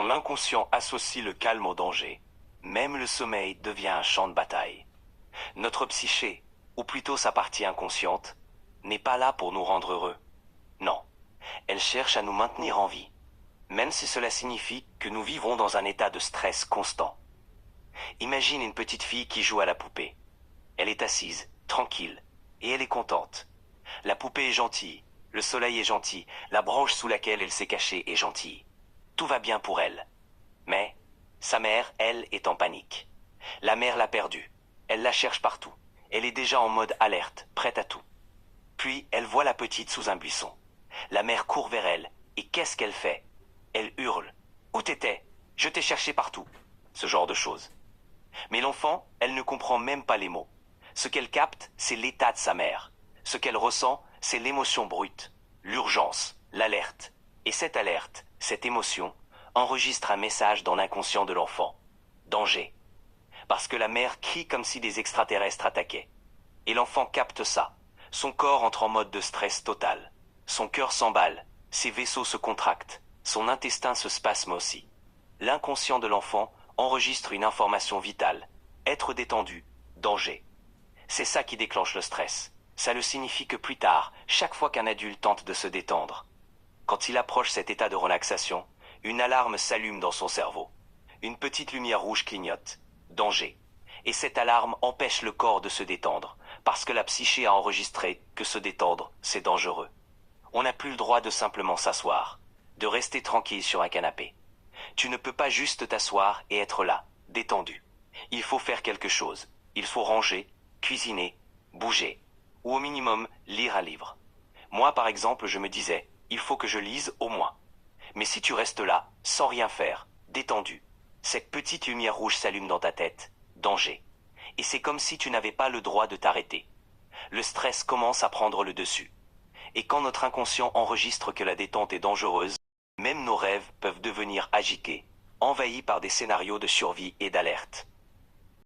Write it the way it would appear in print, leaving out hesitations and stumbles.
l'inconscient associe le calme au danger, même le sommeil devient un champ de bataille. Notre psyché, ou plutôt sa partie inconsciente, n'est pas là pour nous rendre heureux. Non, elle cherche à nous maintenir en vie, même si cela signifie que nous vivons dans un état de stress constant. Imagine une petite fille qui joue à la poupée. Elle est assise, tranquille, et elle est contente. La poupée est gentille, le soleil est gentil, la branche sous laquelle elle s'est cachée est gentille. Tout va bien pour elle. Mais sa mère, elle, est en panique. La mère l'a perdue. Elle la cherche partout. Elle est déjà en mode alerte, prête à tout. Puis elle voit la petite sous un buisson. La mère court vers elle. Et qu'est-ce qu'elle fait? Elle hurle. Où t'étais? Je t'ai cherché partout. Ce genre de choses. Mais l'enfant, elle ne comprend même pas les mots. Ce qu'elle capte, c'est l'état de sa mère. Ce qu'elle ressent, c'est l'émotion brute, l'urgence, l'alerte. Et cette alerte, cette émotion, enregistre un message dans l'inconscient de l'enfant. Danger. Parce que la mère crie comme si des extraterrestres attaquaient. Et l'enfant capte ça. Son corps entre en mode de stress total. Son cœur s'emballe, ses vaisseaux se contractent, son intestin se spasme aussi. L'inconscient de l'enfant enregistre une information vitale. Être détendu, danger. C'est ça qui déclenche le stress. Ça le signifie que plus tard, chaque fois qu'un adulte tente de se détendre, quand il approche cet état de relaxation, une alarme s'allume dans son cerveau. Une petite lumière rouge clignote. Danger. Et cette alarme empêche le corps de se détendre, parce que la psyché a enregistré que se détendre, c'est dangereux. On n'a plus le droit de simplement s'asseoir, de rester tranquille sur un canapé. Tu ne peux pas juste t'asseoir et être là, détendu. Il faut faire quelque chose. Il faut ranger, cuisiner, bouger, ou au minimum lire un livre. Moi, par exemple, je me disais, il faut que je lise au moins. Mais si tu restes là, sans rien faire, détendu, cette petite lumière rouge s'allume dans ta tête. Danger. Et c'est comme si tu n'avais pas le droit de t'arrêter. Le stress commence à prendre le dessus. Et quand notre inconscient enregistre que la détente est dangereuse, même nos rêves peuvent devenir agités, envahis par des scénarios de survie et d'alerte.